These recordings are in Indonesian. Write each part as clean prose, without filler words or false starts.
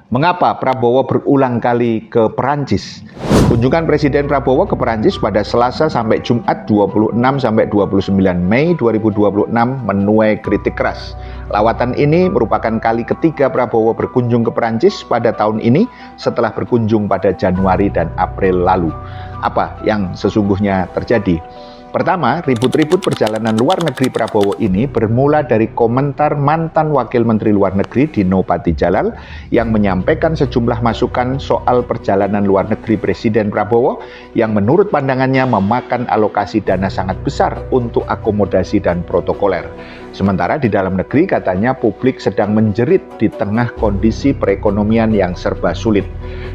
Mengapa Prabowo berulang kali ke Perancis? Kunjungan Presiden Prabowo ke Perancis pada Selasa sampai Jumat 26 sampai 29 Mei 2026 menuai kritik keras. Lawatan ini merupakan kali ketiga Prabowo berkunjung ke Perancis pada tahun ini setelah berkunjung pada Januari dan April lalu. Apa yang sesungguhnya terjadi? Pertama, ribut-ribut perjalanan luar negeri Prabowo ini bermula dari komentar mantan Wakil Menteri Luar Negeri Dino Patijalal yang menyampaikan sejumlah masukan soal perjalanan luar negeri Presiden Prabowo yang menurut pandangannya memakan alokasi dana sangat besar untuk akomodasi dan protokoler. Sementara di dalam negeri katanya publik sedang menjerit di tengah kondisi perekonomian yang serba sulit.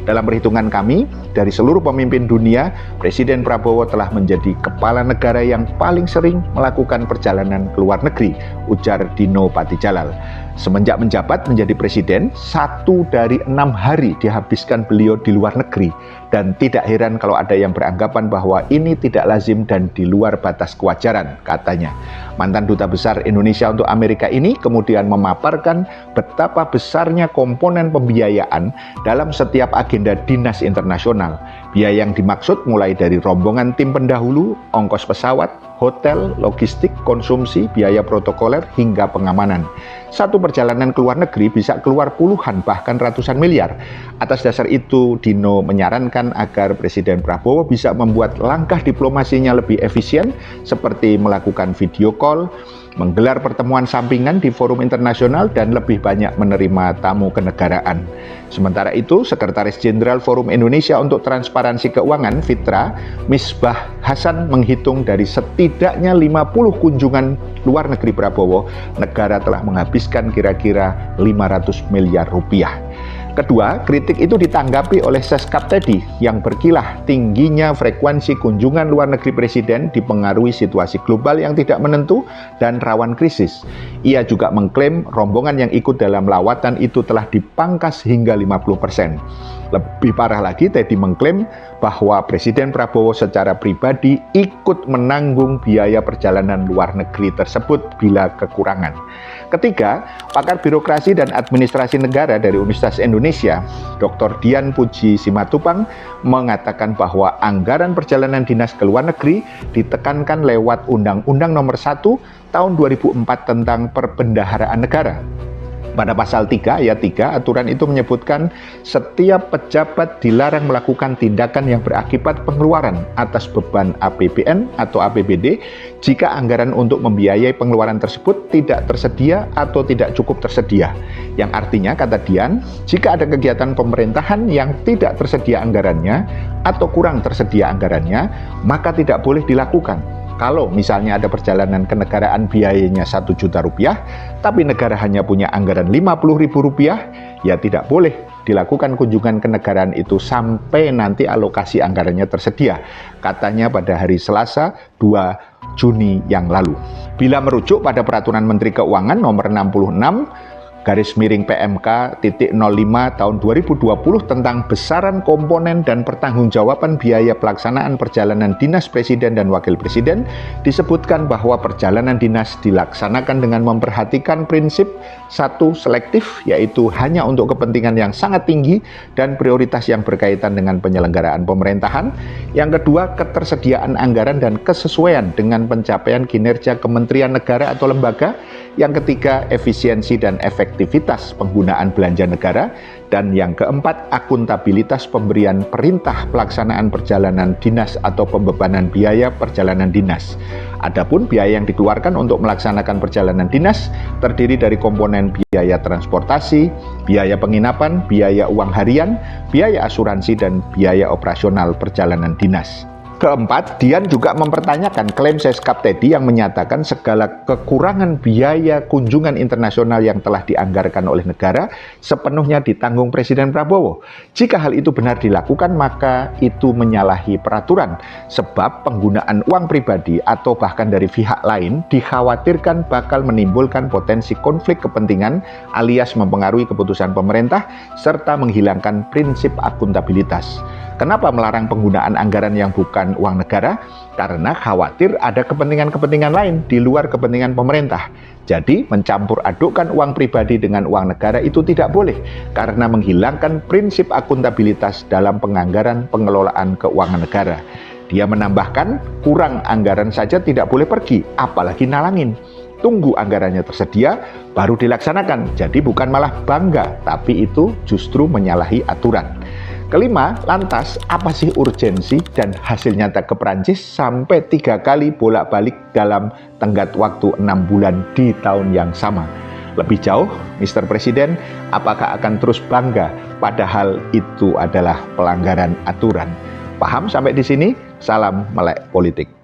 Dalam perhitungan kami, dari seluruh pemimpin dunia, Presiden Prabowo telah menjadi kepala negara yang paling sering melakukan perjalanan ke luar negeri, ujar Dino Patijalal. Semenjak menjabat menjadi presiden, 1 dari 6 hari dihabiskan beliau di luar negeri. Dan tidak heran kalau ada yang beranggapan bahwa ini tidak lazim dan di luar batas kewajaran, katanya. Mantan Duta Besar Indonesia untuk Amerika ini kemudian memaparkan betapa besarnya komponen pembiayaan dalam setiap agenda dinas internasional. Biaya yang dimaksud mulai dari rombongan tim pendahulu, ongkos pesawat, hotel, logistik, konsumsi, biaya protokoler, hingga pengamanan. Satu perjalanan ke luar negeri bisa keluar puluhan bahkan ratusan miliar. Atas dasar itu, Dino menyarankan agar Presiden Prabowo bisa membuat langkah diplomasinya lebih efisien seperti melakukan video call, menggelar pertemuan sampingan di forum internasional, dan lebih banyak menerima tamu kenegaraan. Sementara itu, Sekretaris Jenderal Forum Indonesia untuk Transparansi Keuangan, Fitra, Misbah Hasan menghitung dari setidaknya 50 kunjungan luar negeri Prabowo, negara telah menghabiskan kira-kira 500 miliar rupiah. Kedua, kritik itu ditanggapi oleh Seskap Teddy yang berkilah tingginya frekuensi kunjungan luar negeri Presiden dipengaruhi situasi global yang tidak menentu dan rawan krisis. Ia juga mengklaim rombongan yang ikut dalam lawatan itu telah dipangkas hingga 50%. Lebih parah lagi, Teddy mengklaim bahwa Presiden Prabowo secara pribadi ikut menanggung biaya perjalanan luar negeri tersebut bila kekurangan. Ketiga, pakar birokrasi dan administrasi negara dari Universitas Indonesia, Dr. Dian Puji Simatupang, mengatakan bahwa anggaran perjalanan dinas ke luar negeri ditekankan lewat Undang-Undang Nomor 1 Tahun 2004 tentang Perbendaharaan Negara. Pada pasal 3 ayat 3, aturan itu menyebutkan setiap pejabat dilarang melakukan tindakan yang berakibat pengeluaran atas beban APBN atau APBD jika anggaran untuk membiayai pengeluaran tersebut tidak tersedia atau tidak cukup tersedia. Yang artinya, kata Dian, jika ada kegiatan pemerintahan yang tidak tersedia anggarannya atau kurang tersedia anggarannya, maka tidak boleh dilakukan. Kalau misalnya ada perjalanan kenegaraan biayanya 1 juta rupiah, tapi negara hanya punya anggaran 50 ribu rupiah, ya tidak boleh dilakukan kunjungan kenegaraan itu sampai nanti alokasi anggarannya tersedia, katanya pada hari Selasa 2 Juni yang lalu. Bila merujuk pada Peraturan Menteri Keuangan Nomor 66/PMK.05 tahun 2020 tentang besaran komponen dan pertanggungjawaban biaya pelaksanaan perjalanan dinas Presiden dan Wakil Presiden, disebutkan bahwa perjalanan dinas dilaksanakan dengan memperhatikan prinsip 1. Selektif, yaitu hanya untuk kepentingan yang sangat tinggi dan prioritas yang berkaitan dengan penyelenggaraan pemerintahan. Yang kedua, ketersediaan anggaran dan kesesuaian dengan pencapaian kinerja kementerian negara atau lembaga. Yang ketiga, efisiensi dan efektivitas penggunaan belanja negara. Dan yang keempat, akuntabilitas pemberian perintah pelaksanaan perjalanan dinas atau pembebanan biaya perjalanan dinas. Adapun biaya yang dikeluarkan untuk melaksanakan perjalanan dinas terdiri dari komponen biaya transportasi, biaya penginapan, biaya uang harian, biaya asuransi, dan biaya operasional perjalanan dinas. Keempat, Dian juga mempertanyakan klaim Seskap Teddy yang menyatakan segala kekurangan biaya kunjungan internasional yang telah dianggarkan oleh negara sepenuhnya ditanggung Presiden Prabowo. Jika hal itu benar dilakukan, maka itu menyalahi peraturan, sebab penggunaan uang pribadi atau bahkan dari pihak lain dikhawatirkan bakal menimbulkan potensi konflik kepentingan alias mempengaruhi keputusan pemerintah serta menghilangkan prinsip akuntabilitas. Kenapa melarang penggunaan anggaran yang bukan uang negara? Karena khawatir ada kepentingan-kepentingan lain di luar kepentingan pemerintah. Jadi, mencampur adukkan uang pribadi dengan uang negara itu tidak boleh karena menghilangkan prinsip akuntabilitas dalam penganggaran pengelolaan keuangan negara. Dia menambahkan, kurang anggaran saja tidak boleh pergi, apalagi nalangin. Tunggu anggarannya tersedia, baru dilaksanakan. Jadi bukan malah bangga, tapi itu justru menyalahi aturan. Kelima, lantas apa sih urgensi dan hasil nyata ke Perancis sampai 3 kali bolak-balik dalam tenggat waktu 6 bulan di tahun yang sama? Lebih jauh, Mr. Presiden, apakah akan terus bangga padahal itu adalah pelanggaran aturan? Paham sampai di sini? Salam melek politik.